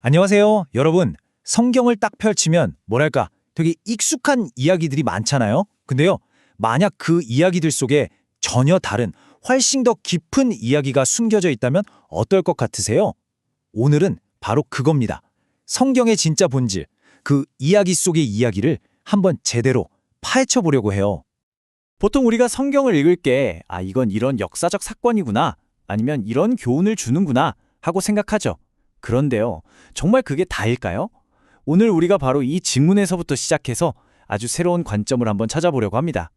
안녕하세요, 여러분. 성경을 딱 펼치면 뭐랄까 되게 익숙한 이야기들이 많잖아요. 근데요, 만약 그 이야기들 속에 전혀 다른 훨씬 더 깊은 이야기가 숨겨져 있다면 어떨 것 같으세요? 오늘은 바로 그겁니다. 성경의 진짜 본질, 그 이야기 속의 이야기를 한번 제대로 파헤쳐 보려고 해요. 보통 우리가 성경을 읽을 게, 이건 이런 역사적 사건이구나, 아니면 이런 교훈을 주는구나 하고 생각하죠. 그런데요, 정말 그게 다일까요? 오늘 우리가 바로 이 질문에서부터 시작해서 아주 새로운 관점을 한번 찾아보려고 합니다.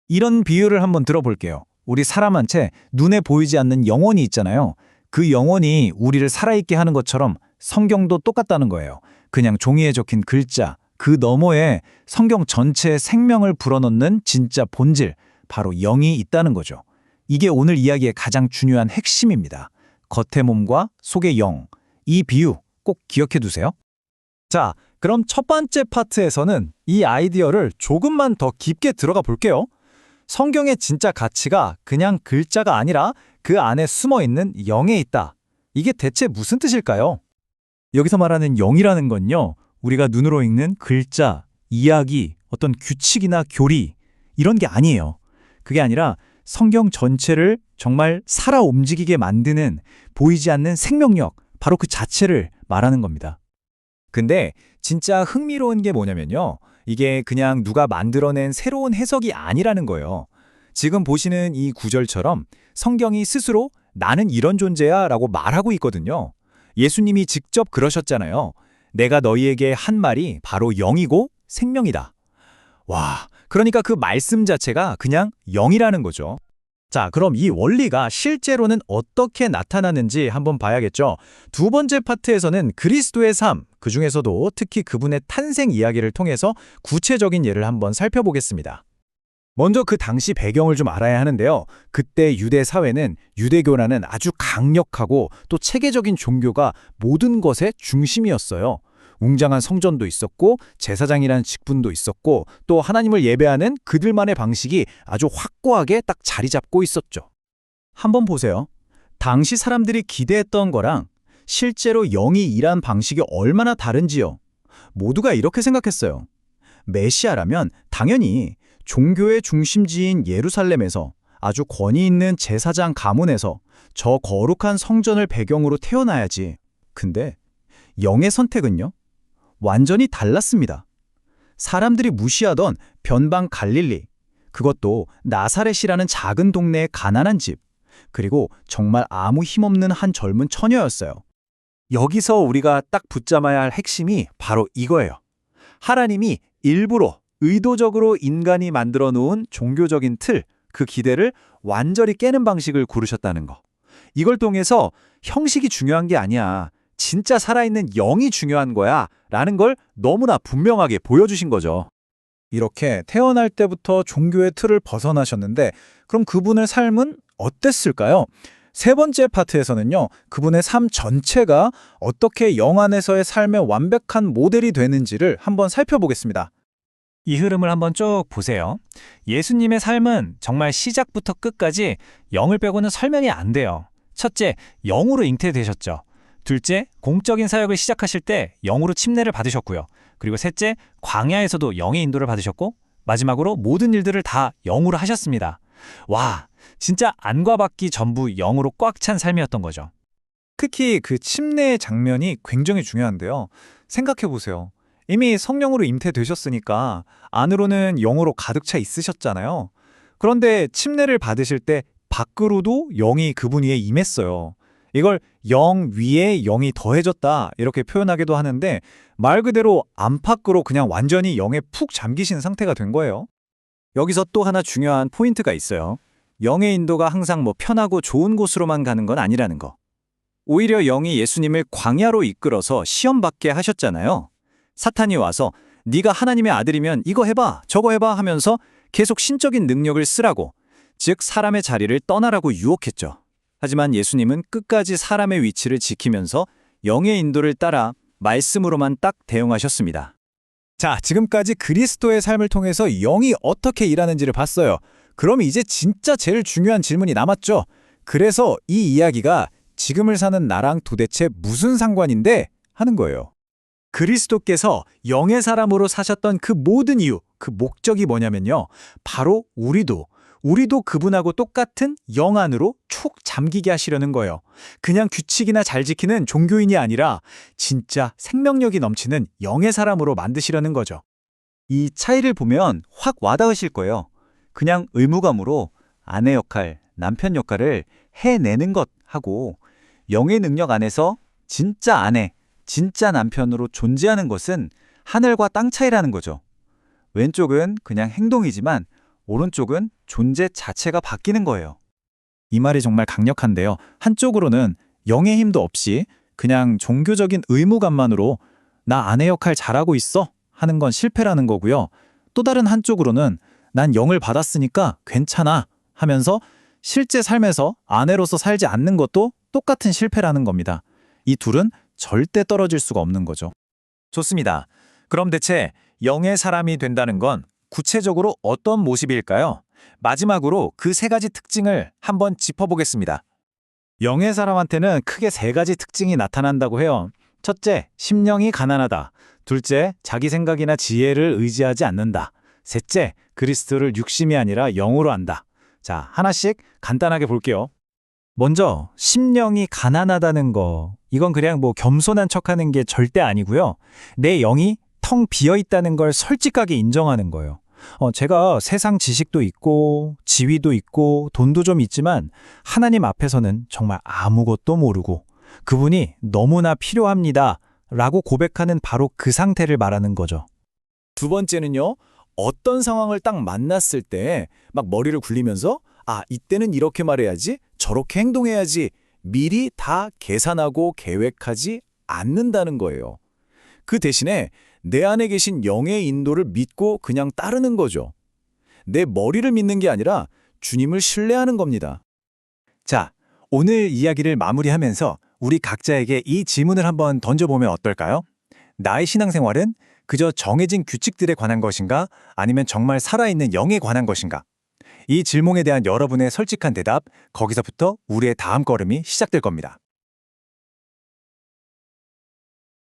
이런 비유를 한번 들어볼게요. 우리 사람한테 눈에 보이지 않는 영혼이 있잖아요. 그 영혼이 우리를 살아있게 하는 것처럼 성경도 똑같다는 거예요. 그냥 종이에 적힌 글자, 그 너머에 성경 전체의 생명을 불어넣는 진짜 본질, 바로 영이 있다는 거죠. 이게 오늘 이야기의 가장 중요한 핵심입니다. 겉의 몸과 속의 영, 이 비유 꼭 기억해 두세요. 자, 그럼 첫 번째 파트에서는 이 아이디어를 조금만 더 깊게 들어가 볼게요. 성경의 진짜 가치가 그냥 글자가 아니라 그 안에 숨어 있는 영에 있다. 이게 대체 무슨 뜻일까요? 여기서 말하는 영이라는 건요, 우리가 눈으로 읽는 글자, 이야기, 어떤 규칙이나 교리, 이런 게 아니에요. 그게 아니라 성경 전체를 정말 살아 움직이게 만드는 보이지 않는 생명력, 바로 그 자체를 말하는 겁니다. 근데 진짜 흥미로운 게 뭐냐면요. 이게 그냥 누가 만들어낸 새로운 해석이 아니라는 거예요. 지금 보시는 이 구절처럼 성경이 스스로 나는 이런 존재야 라고 말하고 있거든요. 예수님이 직접 그러셨잖아요. 내가 너희에게 한 말이 바로 영이고 생명이다. 와, 그러니까 그 말씀 자체가 그냥 영이라는 거죠. 자, 그럼 이 원리가 실제로는 어떻게 나타나는지 한번 봐야겠죠. 두 번째 파트에서는 그리스도의 삶, 그중에서도 특히 그분의 탄생 이야기를 통해서 구체적인 예를 한번 살펴보겠습니다. 먼저 그 당시 배경을 좀 알아야 하는데요. 그때 유대 사회는 유대교라는 아주 강력하고 또 체계적인 종교가 모든 것의 중심이었어요. 웅장한 성전도 있었고 제사장이라는 직분도 있었고 또 하나님을 예배하는 그들만의 방식이 아주 확고하게 딱 자리 잡고 있었죠. 한번 보세요. 당시 사람들이 기대했던 거랑 실제로 영이 일한 방식이 얼마나 다른지요. 모두가 이렇게 생각했어요. 메시아라면 당연히 종교의 중심지인 예루살렘에서 아주 권위 있는 제사장 가문에서 저 거룩한 성전을 배경으로 태어나야지. 근데 영의 선택은요? 완전히 달랐습니다. 사람들이 무시하던 변방 갈릴리, 그것도 나사렛이라는 작은 동네의 가난한 집, 그리고 정말 아무 힘없는 한 젊은 처녀였어요. 여기서 우리가 딱 붙잡아야 할 핵심이 바로 이거예요. 하나님이 일부러 의도적으로 인간이 만들어 놓은 종교적인 틀, 그 기대를 완전히 깨는 방식을 고르셨다는 거. 이걸 통해서 형식이 중요한 게 아니야. 진짜 살아있는 영이 중요한 거야 라는 걸 너무나 분명하게 보여주신 거죠. 이렇게 태어날 때부터 종교의 틀을 벗어나셨는데 그럼 그분의 삶은 어땠을까요? 세 번째 파트에서는요, 그분의 삶 전체가 어떻게 영 안에서의 삶의 완벽한 모델이 되는지를 한번 살펴보겠습니다. 이 흐름을 한번 쭉 보세요. 예수님의 삶은 정말 시작부터 끝까지 영을 빼고는 설명이 안 돼요. 첫째, 영으로 잉태되셨죠. 둘째, 공적인 사역을 시작하실 때 영으로 침례를 받으셨고요. 그리고 셋째, 광야에서도 영의 인도를 받으셨고 마지막으로 모든 일들을 다 영으로 하셨습니다. 와, 진짜 안과 밖이 전부 영으로 꽉 찬 삶이었던 거죠. 특히 그 침례의 장면이 굉장히 중요한데요. 생각해보세요. 이미 성령으로 임태되셨으니까 안으로는 영으로 가득 차 있으셨잖아요. 그런데 침례를 받으실 때 밖으로도 영이 그분 위에 임했어요. 이걸 영 위에 영이 더해졌다 이렇게 표현하기도 하는데 말 그대로 안팎으로 그냥 완전히 영에 푹 잠기신 상태가 된 거예요. 여기서 또 하나 중요한 포인트가 있어요. 영의 인도가 항상 편하고 좋은 곳으로만 가는 건 아니라는 거. 오히려 영이 예수님을 광야로 이끌어서 시험 받게 하셨잖아요. 사탄이 와서 네가 하나님의 아들이면 이거 해봐 저거 해봐 하면서 계속 신적인 능력을 쓰라고, 즉 사람의 자리를 떠나라고 유혹했죠. 하지만 예수님은 끝까지 사람의 위치를 지키면서 영의 인도를 따라 말씀으로만 딱 대응하셨습니다. 자, 지금까지 그리스도의 삶을 통해서 영이 어떻게 일하는지를 봤어요. 그럼 이제 진짜 제일 중요한 질문이 남았죠. 그래서 이 이야기가 지금을 사는 나랑 도대체 무슨 상관인데? 하는 거예요. 그리스도께서 영의 사람으로 사셨던 그 모든 이유, 그 목적이 뭐냐면요. 바로 우리도 그분하고 똑같은 영 안으로 촉 잠기게 하시려는 거예요. 그냥 규칙이나 잘 지키는 종교인이 아니라 진짜 생명력이 넘치는 영의 사람으로 만드시려는 거죠. 이 차이를 보면 확 와닿으실 거예요. 그냥 의무감으로 아내 역할, 남편 역할을 해내는 것 하고 영의 능력 안에서 진짜 아내, 진짜 남편으로 존재하는 것은 하늘과 땅 차이라는 거죠. 왼쪽은 그냥 행동이지만 오른쪽은 존재 자체가 바뀌는 거예요. 이 말이 정말 강력한데요. 한쪽으로는 영의 힘도 없이 그냥 종교적인 의무감만으로 나 아내 역할 잘하고 있어 하는 건 실패라는 거고요. 또 다른 한쪽으로는 난 영을 받았으니까 괜찮아 하면서 실제 삶에서 아내로서 살지 않는 것도 똑같은 실패라는 겁니다. 이 둘은 절대 떨어질 수가 없는 거죠. 좋습니다. 그럼 대체 영의 사람이 된다는 건 구체적으로 어떤 모습일까요? 마지막으로 그 세 가지 특징을 한번 짚어보겠습니다. 영의 사람한테는 크게 세 가지 특징이 나타난다고 해요. 첫째, 심령이 가난하다. 둘째, 자기 생각이나 지혜를 의지하지 않는다. 셋째, 그리스도를 육심이 아니라 영으로 안다. 자, 하나씩 간단하게 볼게요. 먼저 심령이 가난하다는 거. 이건 그냥 겸손한 척하는 게 절대 아니고요. 내 영이 텅 비어 있다는 걸 솔직하게 인정하는 거예요. 제가 세상 지식도 있고 지위도 있고 돈도 좀 있지만 하나님 앞에서는 정말 아무것도 모르고 그분이 너무나 필요합니다. 라고 고백하는 바로 그 상태를 말하는 거죠. 두 번째는요. 어떤 상황을 딱 만났을 때 막 머리를 굴리면서 이때는 이렇게 말해야지, 저렇게 행동해야지 미리 다 계산하고 계획하지 않는다는 거예요. 그 대신에 내 안에 계신 영의 인도를 믿고 그냥 따르는 거죠. 내 머리를 믿는 게 아니라 주님을 신뢰하는 겁니다. 자, 오늘 이야기를 마무리하면서 우리 각자에게 이 질문을 한번 던져보면 어떨까요? 나의 신앙생활은 그저 정해진 규칙들에 관한 것인가? 아니면 정말 살아있는 영에 관한 것인가? 이 질문에 대한 여러분의 솔직한 대답, 거기서부터 우리의 다음 걸음이 시작될 겁니다.